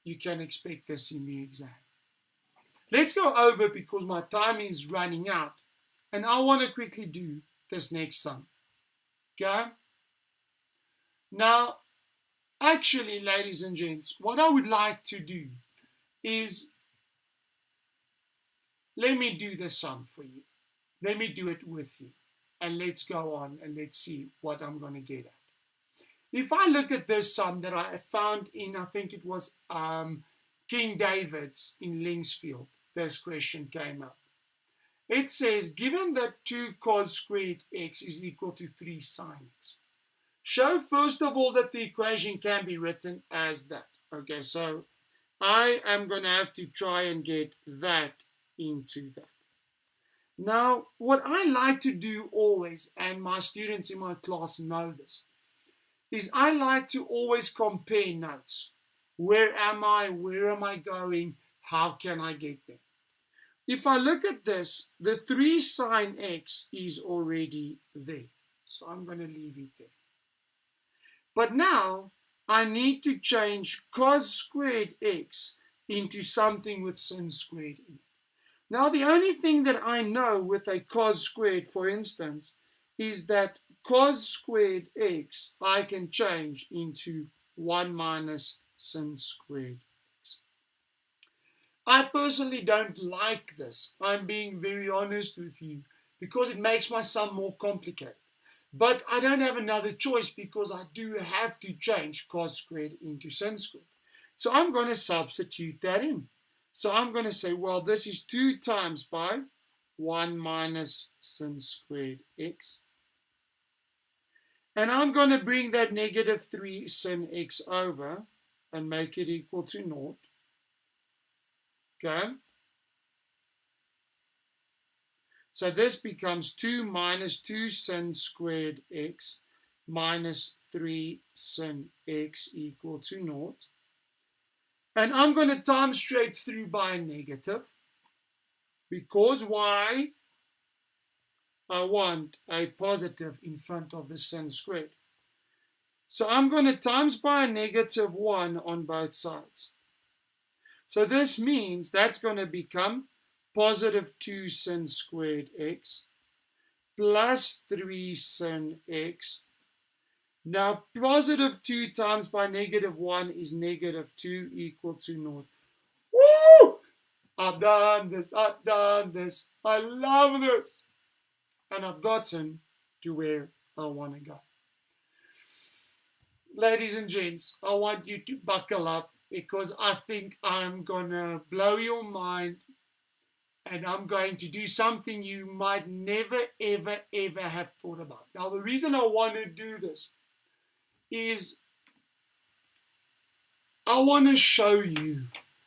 You can expect this in the exam. Let's go over, because my time is running out. And I want to quickly do this next sum. Okay? Now, actually, ladies and gents, what I would like to do is, let me do the sum for you. Let me do it with you. And let's go on and let's see what I'm going to get at. If I look at this sum that I found in, I think it was King David's in Linksfield, this question came up. It says, given that 2 cos squared x is equal to 3 sin x, show first of all that the equation can be written as that. Okay, so I am going to have to try and get that into that. Now, what I like to do always, and my students in my class know this, is I like to always compare notes. Where am I? Where am I going? How can I get there? If I look at this, the 3 sin x is already there. So I'm going to leave it there. But now I need to change cos squared x into something with sin squared in it. Now the only thing that I know with a cos squared, for instance, is that cos squared x I can change into 1 minus sin squared x. I personally don't like this. I'm being very honest with you, because it makes my sum more complicated. But I don't have another choice, because I do have to change cos squared into sin squared. So I'm going to substitute that in. So I'm going to say, well, this is 2 times by 1 minus sin squared x. And I'm going to bring that negative 3 sin x over and make it equal to 0. Okay? So this becomes 2 minus 2 sin squared x minus 3 sin x equal to 0. And I'm going to times straight through by a negative, because why? I want a positive in front of the sin squared. So I'm going to times by a negative 1 on both sides. So this means that's going to become positive 2 sin squared x plus 3 sin x. Now, positive 2 times by negative 1 is negative 2 equal to 0. Woo! I've done this. I've done this. I love this. And I've gotten to where I want to go. Ladies and gents, I want you to buckle up. because I think I'm going to blow your mind and I'm going to do something you might never, ever, ever have thought about. Now, the reason I want to do this is I want to show you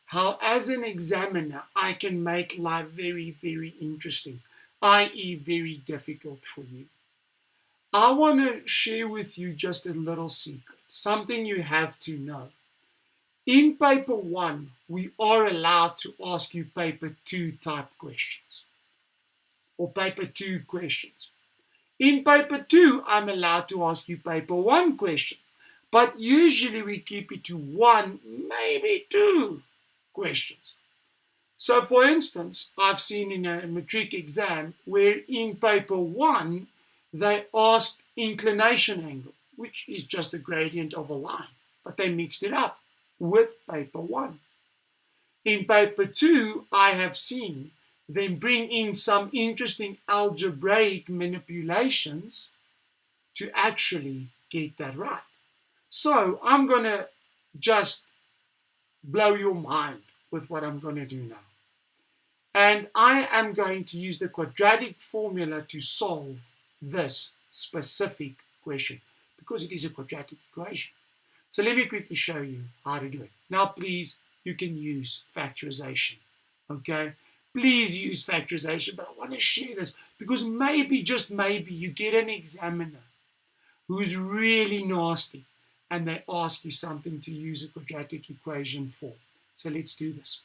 how, as an examiner, I can make life very, very interesting, i.e. very difficult for you. I want to share with you just a little secret, something you have to know. In paper 1, we are allowed to ask you paper 2 type questions, or paper 2 questions. In paper 2, I'm allowed to ask you paper 1 questions, but usually we keep it to 1, maybe 2 questions. So, for instance, I've seen in a matric exam where in paper 1, they asked inclination angle, which is just a gradient of a line, but they mixed it up with paper 1. In paper 2, I have seen them bring in some interesting algebraic manipulations to actually get that right. So I'm going to just blow your mind with what I'm going to do now. And I am going to use the quadratic formula to solve this specific question because it is a quadratic equation. So let me quickly show you how to do it. Now, please, you can use factorization, okay? Please use factorization, but I want to share this because maybe, just maybe, you get an examiner who's really nasty and they ask you something to use a quadratic equation for. So let's do this,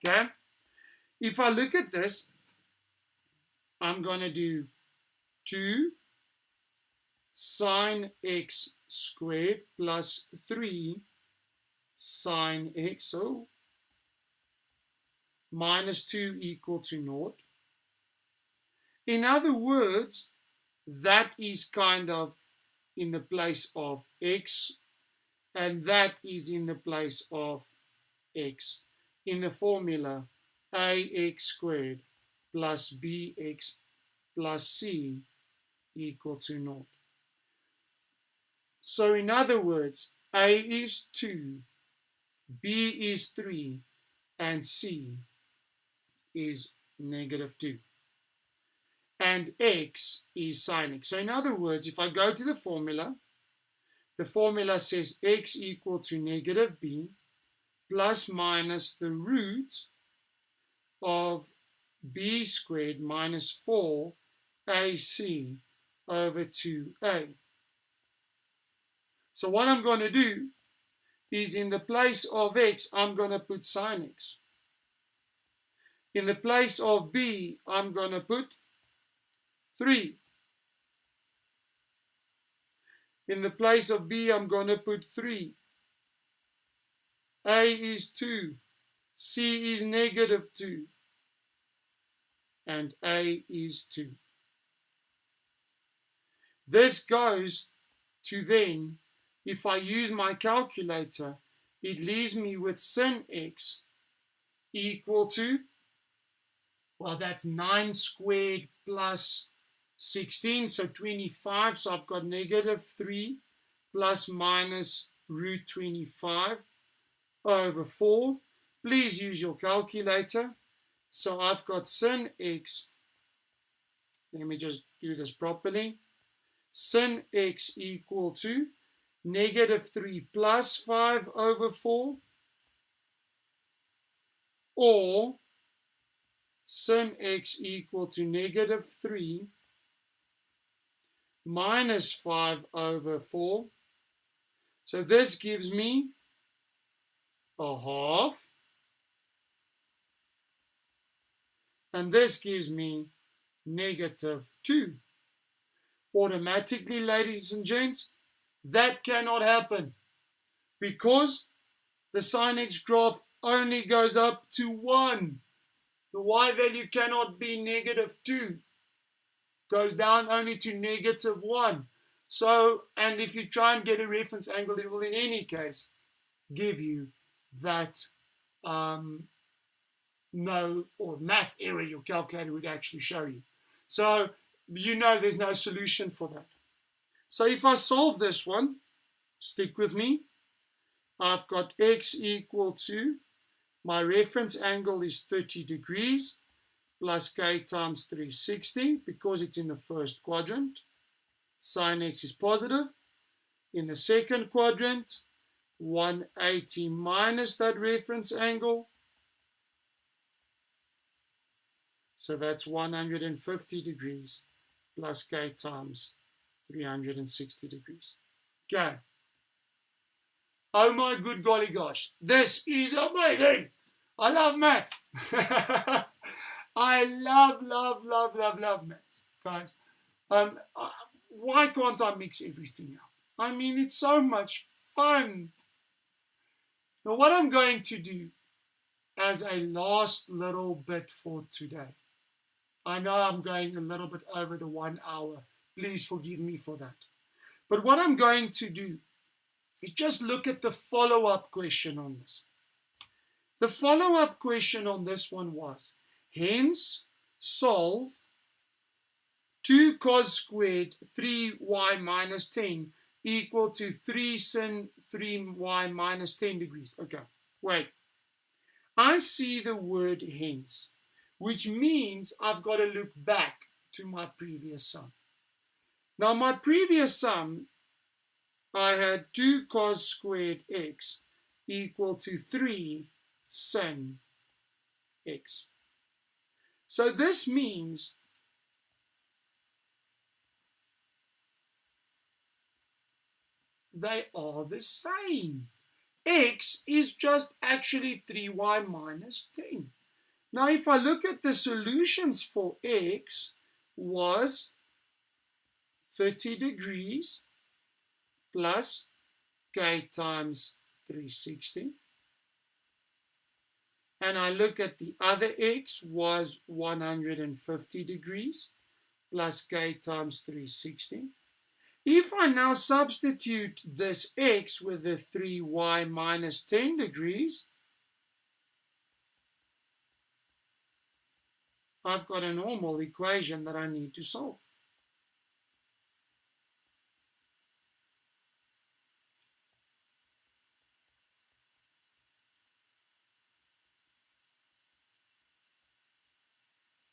okay? If I look at this, I'm going to do 2 sine x squared plus 3 sine x, so minus 2 equal to 0. In other words, that is kind of in the place of x, and that is in the place of x. In the formula, ax squared plus bx plus c equal to 0. So in other words, a is 2, b is 3, and c is negative 2. And x is sine x. So in other words, if I go to the formula says x equal to negative b plus minus the root of b squared minus 4ac over 2a. So what I'm going to do is in the place of x, I'm going to put sine x. In the place of b, I'm going to put 3. In the place of b, I'm going to put 3. A is 2. C is negative 2. And A is 2. This goes to then, if I use my calculator, it leaves me with sin x equal to, well, that's 9 squared plus 16, so 25. So I've got negative 3 plus minus root 25 over 4. Please use your calculator. So I've got sin x. Let me just do this properly. Sin x equal to negative 3 plus 5 over 4, or sin x equal to negative 3 minus 5 over 4. So this gives me a half. And this gives me negative 2. Automatically, ladies and gents, that cannot happen because the sin x graph only goes up to 1. The y value cannot be negative 2. Goes down only to negative 1. So, and if you try and get a reference angle, it will in any case give you that no, or math error your calculator would actually show you. So you know there's no solution for that. So if I solve this one, stick with me. I've got x equal to, my reference angle is 30 degrees, plus k times 360, because it's in the first quadrant. Sine x is positive. In the second quadrant, 180 minus that reference angle. So that's 150 degrees plus k times 360 degrees. Okay. Oh my good golly gosh. This is amazing. I love maths. I love maths, guys. Why can't I mix everything up? I mean, it's so much fun. Now, what I'm going to do as a last little bit for today, I know I'm going a little bit over the 1 hour. Please forgive me for that. But what I'm going to do is just look at the follow-up question on this. The follow-up question on this one was, hence, solve 2 cos squared 3y minus 10 equal to 3 sin 3y minus 10 degrees. Okay, wait. I see the word hence, which means I've got to look back to my previous sum. Now, my previous sum, I had 2 cos squared x equal to 3 sin x. So this means they are the same. X is just actually 3y minus 10. Now, if I look at the solutions for x was 30 degrees plus k times 360. And I look at the other x was 150 degrees plus k times 360. If I now substitute this x with the 3y minus 10 degrees, I've got a normal equation that I need to solve.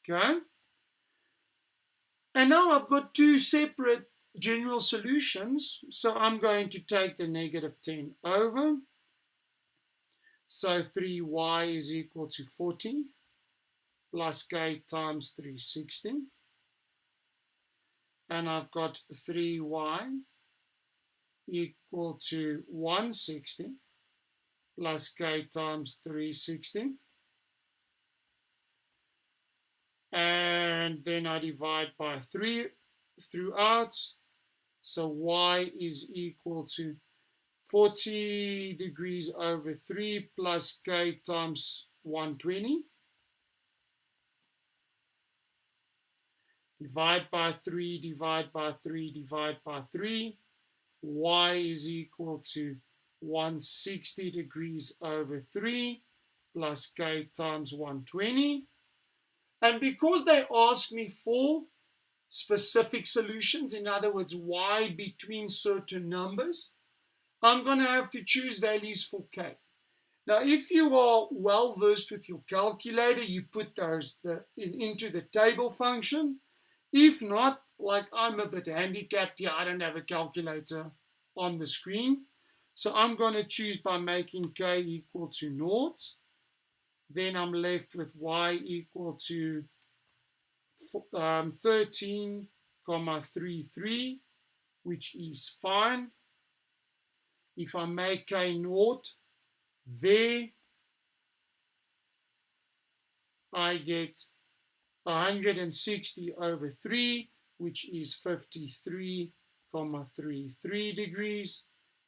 Okay? And now I've got two separate general solutions, so I'm going to take the negative 10 over. So 3y is equal to 40 plus k times 360. And I've got 3y equal to 160 plus k times 360. And then I divide by 3 throughout. So y is equal to 40 degrees over 3 plus k times 120. Divide by 3, divide by 3, divide by 3. Y is equal to 160 degrees over 3 plus k times 120. And because they ask me for specific solutions, in other words, y between certain numbers, I'm going to have to choose values for k. Now, if you are well versed with your calculator, you put those into the table function. If not, like I'm a bit handicapped here, I don't have a calculator on the screen. So I'm going to choose by making k equal to 0. Then I'm left with y equal to 13,33, which is fine. If I make k 0 there, I get 160 over 3, which is 53,33 degrees.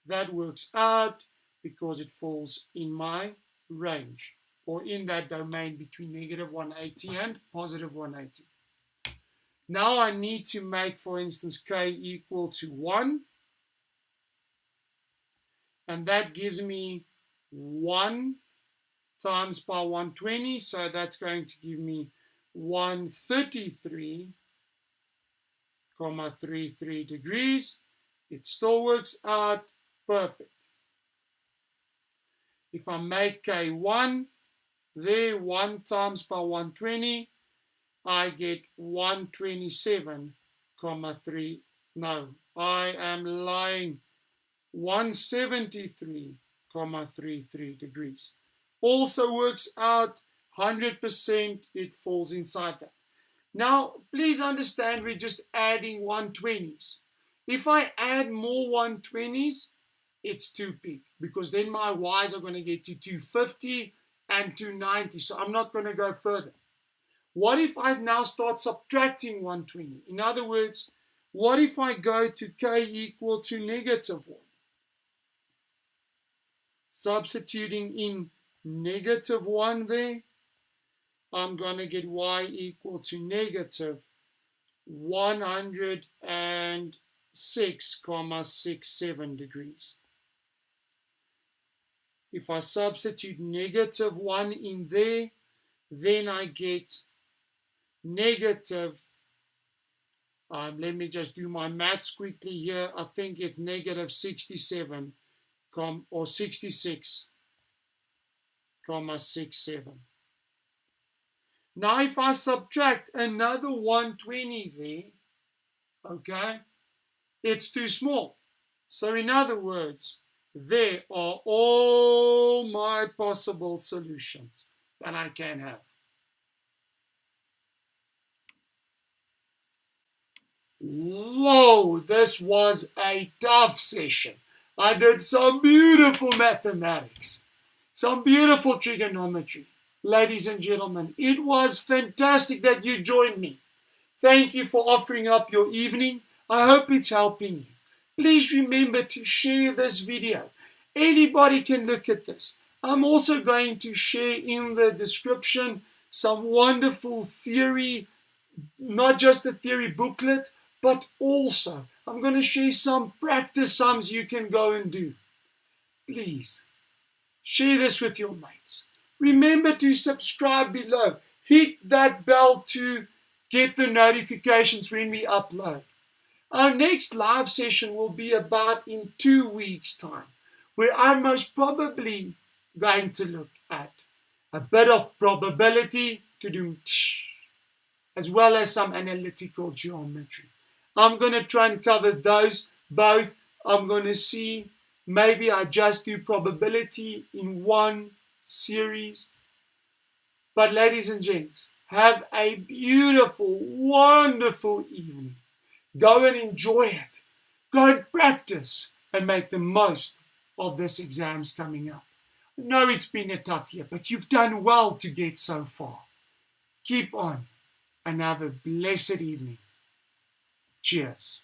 That works out because it falls in my range, or in that domain between negative 180 and positive 180. Now I need to make, for instance, k equal to 1. And that gives me 1 times by 120. So that's going to give me 133,33 degrees. It still works out perfect. If I make K1, there 1 times by 120, I get 127,3. No, I am lying. 173,33 degrees. Also works out 100%, it falls inside that. Now, please understand we're just adding 120s. If I add more 120s, it's too big because then my y's are going to get to 250 and 290. So I'm not going to go further. What if I now start subtracting 120? In other words, what if I go to k equal to -1? Substituting in -1 there, I'm going to get y equal to -106,67 degrees. If I substitute -1 in there, then I get negative, let me just do my maths quickly here. I think it's -67 or 66,67. Now if I subtract another 120 there, okay, it's too small. So in other words, there are all my possible solutions that I can have. Whoa, this was a tough session. I did some beautiful mathematics, some beautiful trigonometry. Ladies and gentlemen, it was fantastic that you joined me. Thank you for offering up your evening. I hope it's helping you. Please remember to share this video. Anybody can look at this. I'm also going to share in the description some wonderful theory, not just the theory booklet, but also I'm going to share some practice sums you can go and do. Please share this with your mates. Remember to subscribe below. Hit that bell to get the notifications when we upload. Our next live session will be about in 2 weeks' time, where I'm most probably going to look at a bit of probability to do as well as some analytical geometry. I'm going to try and cover those both. I'm going to see maybe I just do probability in one series. But ladies and gents, have a beautiful, wonderful evening. Go and enjoy it. Go and practice and make the most of this exams coming up. I know it's been a tough year, but you've done well to get so far. Keep on and have a blessed evening. Cheers.